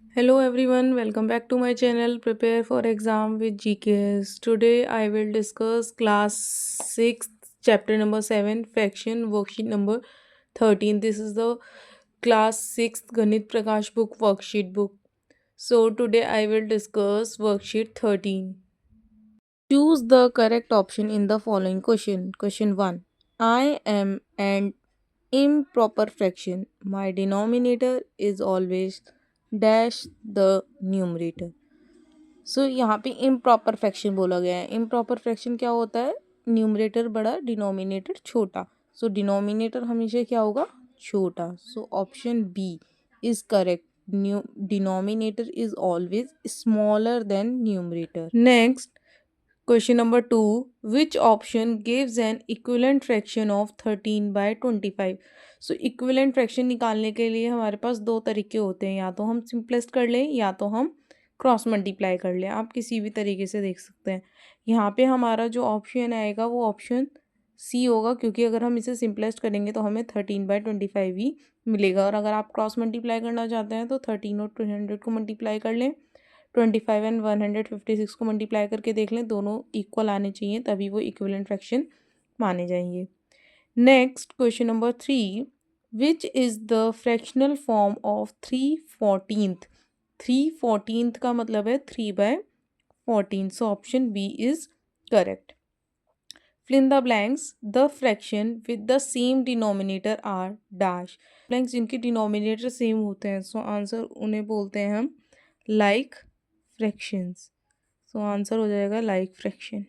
Hello everyone, welcome back to my channel Prepare for Exam with GKS. Today I will discuss class 6 chapter number 7 fraction worksheet number 13. This is the class 6 Ganit Prakash book worksheet book. So today I will discuss worksheet 13. Choose the correct option in the following question. Question 1. I am an improper fraction. My denominator is always dash the numerator. यहाँ पे improper fraction बोला गया है. Improper fraction क्या होता है? Numerator बड़ा, denominator छोटा. सो डिनोमिनेटर हमेशा क्या होगा? छोटा. So option B is correct. Denominator is always smaller than numerator. Next question number 2. Which option gives an equivalent fraction of 13/25? So equivalent fraction निकालने के लिए हमारे पास दो तरीके होते हैं. या तो हम सिंपलेस्ट कर लें या तो हम क्रॉस मल्टीप्लाई कर लें. आप किसी भी तरीके से देख सकते हैं. यहाँ पे हमारा जो ऑप्शन आएगा वो ऑप्शन सी होगा, क्योंकि अगर हम इसे सिंपलेस्ट करेंगे तो हमें 13/25 ही मिलेगा. और अगर आप क्रॉस मल्टीप्लाई करना चाहते हैं तो 13 और 200 को मल्टीप्लाई कर लें. 25 एंड 156 को मल्टीप्लाई करके देख लें. दोनों इक्वल आने चाहिए, तभी वो इक्विवेलेंट फ्रैक्शन माने जाएंगे. Next question number 3. Which is the fractional form of 3/14? 3/14 का मतलब है 3/14. So option B is correct. Fill in the blanks. The fraction with the same denominator are dash. Blanks जिनके डिनोमिनेटर सेम होते हैं, so answer उन्हें बोलते हैं हम लाइक फ्रैक्शंस. सो आंसर हो जाएगा like fraction.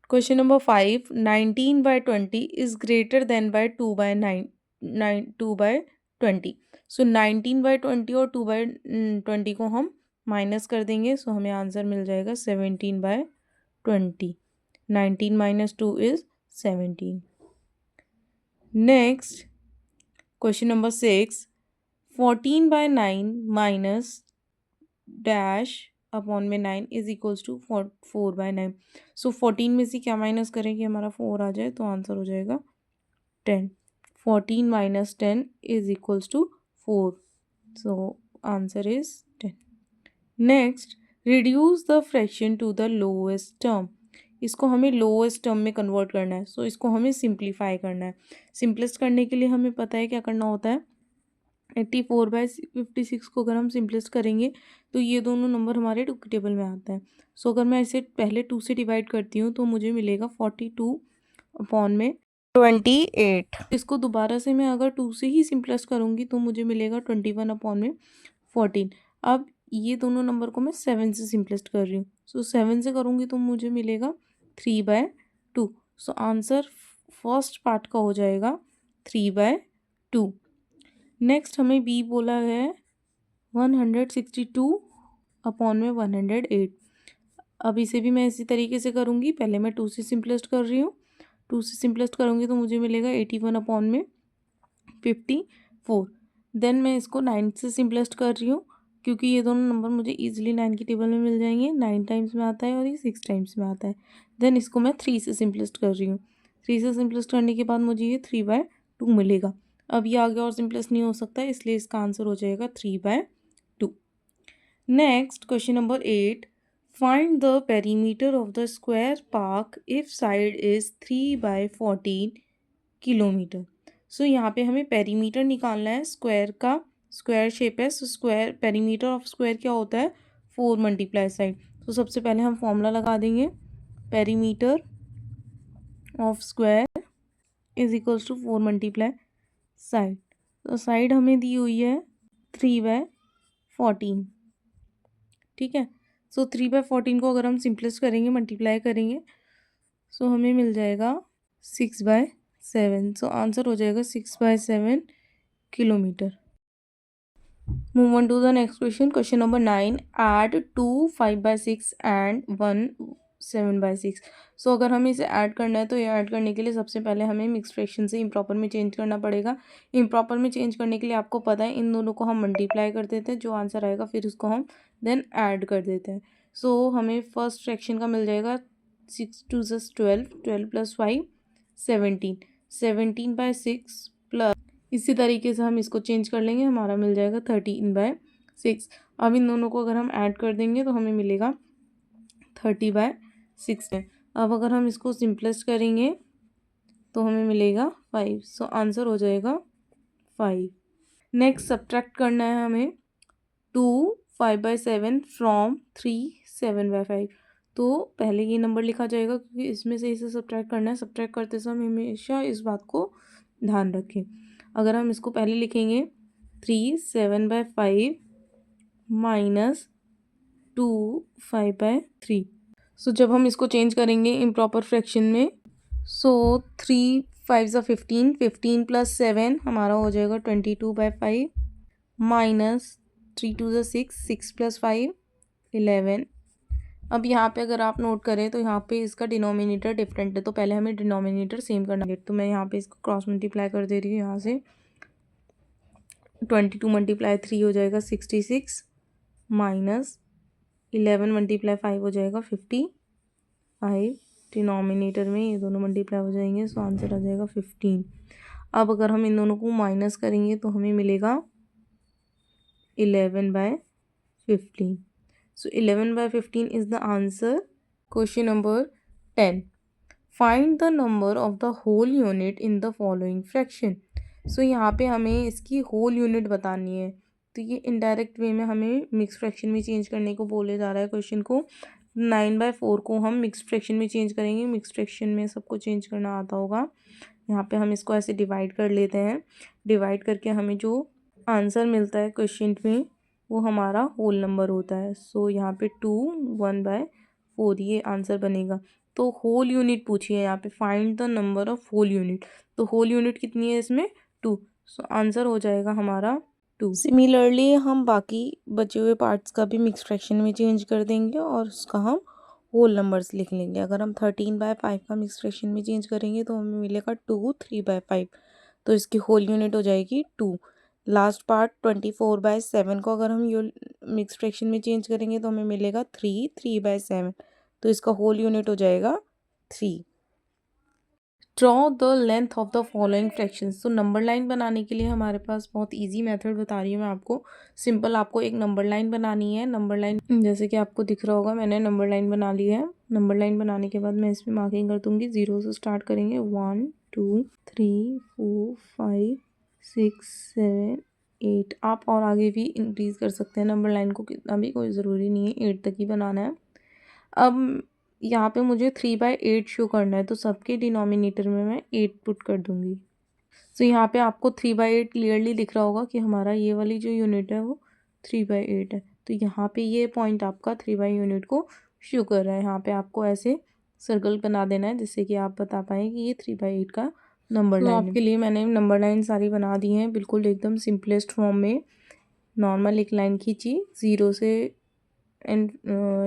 Question number 5. 19/20 is greater than by 2/20. So 19/20 और 2/20 को हम माइनस कर देंगे. सो हमें आंसर मिल जाएगा 17/20. 19 - 2 is 17. Next question number 6. 14/9 minus dash upon में 9 इज इक्वल्स टू 4/9. सो 14 में से क्या माइनस करें कि हमारा 4 आ जाए, तो आंसर हो जाएगा 10. 14 - 10 is equals to 4. So answer is 10. Next, reduce the fraction to the lowest term. इसको हमें लोएस्ट टर्म में कन्वर्ट करना है. सो इसको हमें सिंप्लीफाई करना है. सिंपलेस्ट करने के लिए हमें पता है क्या करना होता है. 84/56 को अगर हम सिंपलेस्ट करेंगे तो ये दोनों नंबर हमारे टू की टेबल में आता है. सो अगर मैं इसे पहले 2 से डिवाइड करती हूँ तो मुझे मिलेगा 42/28. इसको दोबारा से मैं अगर 2 से ही सिंपलेस्ट करूँगी तो मुझे मिलेगा 21/14. अब ये दोनों नंबर को मैं 7 से सिंपलेस्ट कर रही हूँ. सो 7 से करूँगी तो मुझे मिलेगा 3/2. सो आंसर फर्स्ट पार्ट का हो जाएगा 3/2. नेक्स्ट हमें बी बोला है 162/108. अब इसे भी मैं इसी तरीके से करूँगी. पहले मैं 2 से सिंपलेस्ट कर रही हूँ. 2 से सिंपलेस्ट करूँगी तो मुझे मिलेगा 81/54. देन मैं इसको 9 से सिंपलेस्ट कर रही हूँ, क्योंकि ये दोनों नंबर मुझे ईजिली 9 की टेबल में मिल जाएंगे. 9 टाइम्स में आता है और ये 6 टाइम्स में आता है. देन इसको मैं 3 से सिंपलेस्ट कर रही हूँ. 3 से सिंपलेस्ट करने के बाद मुझे ये 3/2 मिलेगा. अब ये आगे और सिंपलेस्ट नहीं हो सकता, इसलिए इसका आंसर हो जाएगा 3/2. Next question number 8. Find the perimeter of the square park if side is 3/14 kilometre. So यहाँ पे हमें पेरीमीटर निकालना है स्क्वायर का. स्क्वायर शेप है, so square perimeter of square क्या होता है? 4 मल्टीप्लाई साइड. तो सबसे पहले हम फॉर्मूला लगा देंगे. Perimeter of square is equals to 4 multiply side. तो साइड हमें दी हुई है 3/14. ठीक है. सो 3/14 को अगर हम सिंपलेस्ट करेंगे, मल्टीप्लाई करेंगे, सो हमें मिल जाएगा 6/7. सो आंसर हो जाएगा 6/7 kilometre. Move on to the next question. Question number 9. Add 2 5/6 and 1 7/6. So अगर हमें इसे ऐड करना है तो ये ऐड करने के लिए सबसे पहले हमें मिक्स फ्रैक्शन से इम्प्रॉपर में चेंज करना पड़ेगा. इम्प्रॉपर में चेंज करने के लिए आपको पता है इन दोनों को हम मल्टीप्लाई कर देते हैं. जो आंसर आएगा फिर उसको हम देन ऐड कर देते हैं. सो हमें फर्स्ट फ्रैक्शन का मिल जाएगा 6 2 12. 12 + 5 17. 17/6 प्लस इसी तरीके से हम इसको चेंज कर लेंगे, हमारा मिल जाएगा 13/6। अब इन दोनों को अगर हम ऐड कर देंगे तो हमें मिलेगा 30/6 है। अब अगर हम इसको सिंपलेस्ट करेंगे तो हमें मिलेगा 5। सो आंसर हो जाएगा 5। नेक्स्ट सब्ट्रैक्ट करना है हमें 2 5/7 फ्रॉम 3 7/5। तो पहले ये नंबर लिखा जाएगा क्योंकि इसमें से इसे सब्ट्रैक्ट करना है। सब्ट्रैक्ट करते समय हमेशा इस बात को ध्यान रखें। अगर हम इसको पहले लिखेंगे 3 7/5 माइनस 2 5/3। सो जब हम इसको चेंज करेंगे इम्प्रॉपर फ्रैक्शन में, सो 3 5 15, 15 + 7 हमारा हो जाएगा 22/5 माइनस 3 2 6, 6 + 5 11। अब यहाँ पे अगर आप नोट करें तो यहाँ पे इसका डिनोमिनेटर डिफरेंट है, तो पहले हमें डिनोमिनेटर सेम करना है। तो मैं यहाँ पे इसको क्रॉस मल्टीप्लाई कर दे रही हूँ। यहाँ से 22 × 3 हो जाएगा 66 माइनस 11 × 5 हो जाएगा 55। डिनोमिनेटर में ये दोनों मल्टीप्लाई हो जाएंगे, सो आंसर आ जाएगा 15। अब अगर हम इन दोनों को माइनस करेंगे तो हमें मिलेगा 11/15। So 11/15 is the answer. Question number 10. Find the number of the whole unit in the following fraction. So यहाँ पे हमें इसकी whole unit बतानी है। तो ये इनडायरेक्ट वे में हमें मिक्स फ्रैक्शन में चेंज करने को बोले जा रहा है क्वेश्चन को। 9/4 को हम मिक्स फ्रैक्शन में चेंज करेंगे। मिक्स फ्रैक्शन में सबको चेंज करना आता होगा। यहाँ पे हम इसको ऐसे डिवाइड कर लेते हैं। डिवाइड करके हमें जो आंसर मिलता है क्वेश्चन में वो हमारा होल नंबर होता है। सो यहाँ पे 2 1/4 ये आंसर बनेगा। तो होल यूनिट पूछिए यहाँ पे, find the number of whole unit. तो होल यूनिट कितनी है इसमें 2। सो आंसर हो जाएगा हमारा 2। सिमिलरली हम बाकी बचे हुए पार्ट्स का भी मिक्स फ्रैक्शन में चेंज कर देंगे और उसका हम होल नंबर्स लिख लेंगे। अगर हम 13/5 का मिक्स फ्रैक्शन में चेंज करेंगे तो हमें मिलेगा 2 3/5। तो इसकी होल यूनिट हो जाएगी 2। लास्ट पार्ट 24/7 को अगर हम मिक्स फ्रैक्शन में चेंज करेंगे तो हमें मिलेगा 3 3/7। तो इसका होल यूनिट हो जाएगा 3। Draw the length of the following fractions. तो नंबर लाइन बनाने के लिए हमारे पास बहुत इजी मेथड बता रही हूँ मैं आपको। सिंपल आपको एक नंबर लाइन बनानी है। नंबर लाइन जैसे कि आपको दिख रहा होगा, मैंने नंबर लाइन बना ली है। नंबर लाइन बनाने के बाद मैं इसमें मार्किंग कर दूंगी। 0 से स्टार्ट करेंगे। 1 2 3 4 5 6 7 8। आप और आगे भी इंक्रीज़ कर सकते हैं नंबर लाइन को, कितना भी कोई ज़रूरी नहीं है 8 तक ही बनाना है। अब यहाँ पे मुझे 3/8 शो करना है, तो सबके डिनोमिनेटर में मैं 8 पुट कर दूँगी। तो यहाँ पे आपको 3/8 क्लियरली दिख रहा होगा कि हमारा ये वाली जो यूनिट है वो 3/8 है। तो यहाँ पे ये पॉइंट आपका 3/8 यूनिट को शो कर रहा है। यहाँ पे आपको ऐसे सर्कल बना देना है जिससे कि आप बता पाएँ कि ये 3/8 का नंबर लाइन है। आपके लिए मैंने नंबर लाइन सारी बना दी हैं बिल्कुल एकदम सिंपलेस्ट फॉर्म में। नॉर्मल एक लाइन खींची, 0 से एंड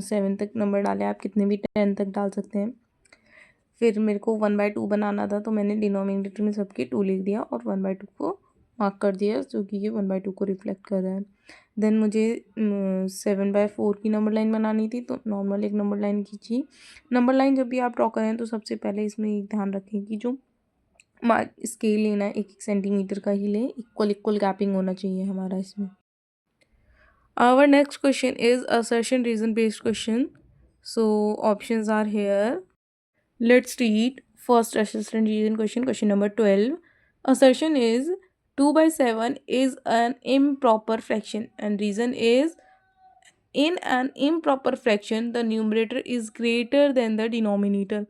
7 तक नंबर डाले, आप कितने भी 10 तक डाल सकते हैं। फिर मेरे को 1/2 बनाना था तो मैंने डिनोमिनेटर में सबके 2 लिख दिया और 1/2 को मार्क कर दिया जो कि ये 1/2 को रिफ्लेक्ट कर रहा है। देन मुझे 7/4 की नंबर लाइन बनानी थी, तो नॉर्मल एक नंबर लाइन खींची। नंबर लाइन जब भी आप ड्रॉ करें तो सबसे पहले इसमें एक ध्यान रखें कि जो स्केल लेना है 1 सेंटीमीटर का ही लें। इक्वल गैपिंग होना चाहिए हमारा इसमें। Our next question is assertion reason based question. So options are here. Let's read first assertion reason question number 12. Assertion is 2/7 is an improper fraction and reason is in an improper fraction the numerator is greater than the denominator.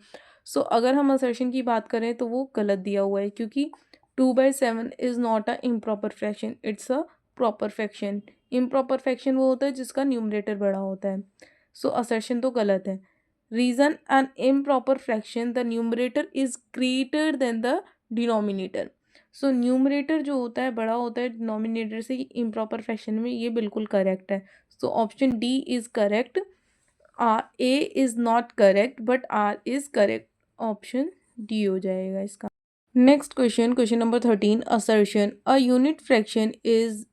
So अगर हम assertion की बात करें तो वो गलत दिया हुआ है क्योंकि 2/7 is not a improper fraction, it's a proper fraction. improper fraction वो होता है जिसका न्यूमरेटर बड़ा होता है। सो assertion तो गलत है। Reason an improper fraction the numerator is greater than the denominator. So numerator जो होता है बड़ा होता है डिनोमिनेटर से इम्प्रॉपर फ्रैक्शन में, ये बिल्कुल करेक्ट है। So option D is correct. A is not correct but R is correct. Option D हो जाएगा इसका। Next question number 13. Assertion a unit fraction is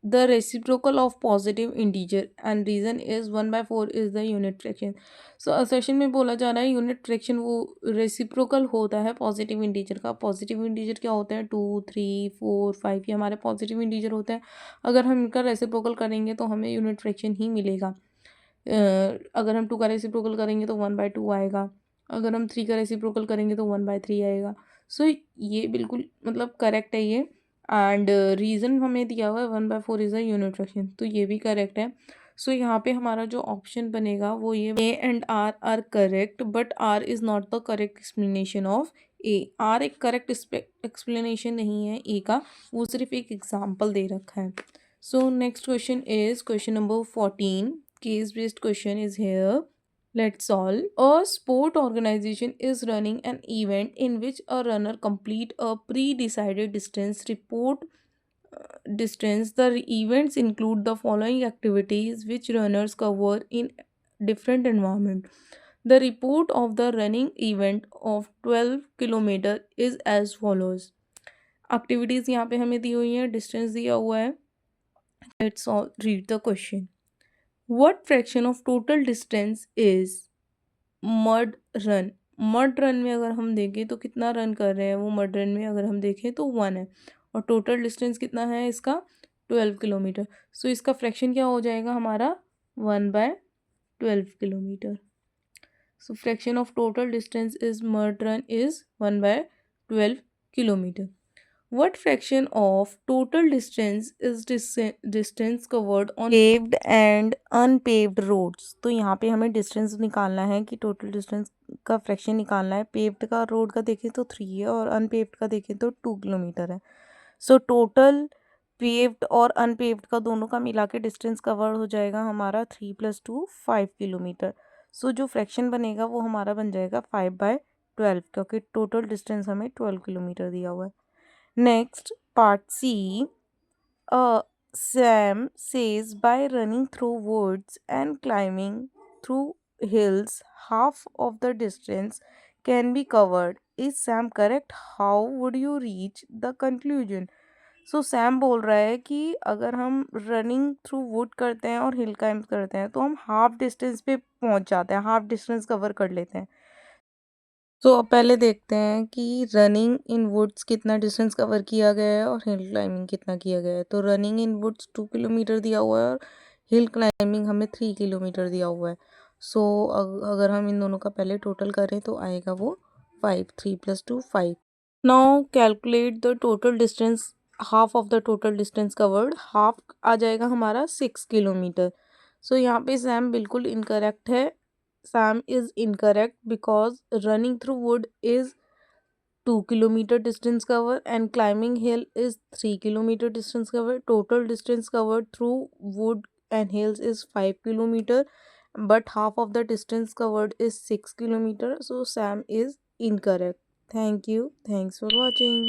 the reciprocal of positive integer and reason is 1/4 is the unit fraction. So assertion में बोला जा रहा है unit fraction वो reciprocal होता है पॉजिटिव इंटीजर का. पॉजिटिव इंटीजर क्या होता है 2 3 4 5 ये हमारे पॉजिटिव इंटीजर होते हैं. अगर हम इनका रेसिप्रोकल करेंगे तो हमें यूनिट फ्रैक्शन ही मिलेगा. अगर हम 2 का रेसिप्रोकल करेंगे तो 1/2 आएगा. अगर हम 3 का रेसिप्रोकल करेंगे तो 1/3 आएगा. सो ये बिल्कुल मतलब करेक्ट है ये. एंड रीज़न हमें दिया हुआ है 1/4 इज़ अ यूनिट फ्रैक्शन, तो ये भी करेक्ट है. सो यहाँ पे हमारा जो ऑप्शन बनेगा वो ये A and R R correct but R is not the correct explanation of A. R एक करेक्ट एक्सप्लेनेशन नहीं है ए का, वो सिर्फ एक एग्जाम्पल दे रखा है. So next question is question number 14. Case based question is here. Let's solve. A sport organization is running an event in which a runner complete a pre-decided distance. Report distance. The events include the following activities which runners cover in different environment. The report of the running event of 12 kilometre is as follows. Activities यहाँ पे हमें दी हुई हैं, distance दिया हुआ है. Let's all read the question. What fraction of total distance is mud run? Mud run में अगर हम देखें तो कितना रन कर रहे हैं वो मड रन में अगर हम देखें तो 1 है और टोटल डिस्टेंस कितना है इसका 12 किलोमीटर. सो इसका फ्रैक्शन क्या हो जाएगा हमारा 1/12 kilometre. So fraction of total distance is mud run is 1/12 kilometre. What fraction of total distance is distance covered on paved and unpaved roads? तो यहाँ पे हमें डिस्टेंस निकालना है कि टोटल डिस्टेंस का फ्रैक्शन निकालना है. पेव्ड का रोड का देखें तो 3 है और अनपेव्ड का देखें तो 2 किलोमीटर है. सो टोटल पेव्ड और अनपेव्ड का दोनों का मिला के डिस्टेंस कवर हो जाएगा हमारा 3 + 2 5 किलोमीटर. सो जो फ्रैक्शन बनेगा वो हमारा बन जाएगा 5/12 क्योंकि टोटल डिस्टेंस हमें 12 किलोमीटर दिया हुआ है. Next, part C. Sam says by running through woods and climbing through hills, half of the distance can be covered. Is Sam correct? How would you reach the conclusion? So Sam बोल रहा है कि अगर हम running through would करते हैं और hill climb करते हैं तो हम हाफ डिस्टेंस पे पहुंच जाते हैं, हाफ डिस्टेंस कवर कर लेते हैं. तो अब पहले देखते हैं कि रनिंग इन वुड्स कितना डिस्टेंस कवर किया गया है और हिल क्लाइंबिंग कितना किया गया है. तो रनिंग इन वुड्स 2 किलोमीटर दिया हुआ है और हिल क्लाइंबिंग हमें 3 किलोमीटर दिया हुआ है. सो अगर हम इन दोनों का पहले टोटल करें तो आएगा वो 5. 3 + 2 5. Now calculate the total distance. Half of the total distance covered, half आ जाएगा हमारा 6 किलोमीटर. सो यहाँ पे सैम बिल्कुल इनकरेक्ट है. Sam is incorrect because running through wood is 2 kilometer distance cover and climbing hill is 3 kilometer distance cover. Total distance covered through wood and hills is 5 kilometer, but half of the distance covered is 6 kilometer. So Sam is incorrect. Thank you. Thanks for watching.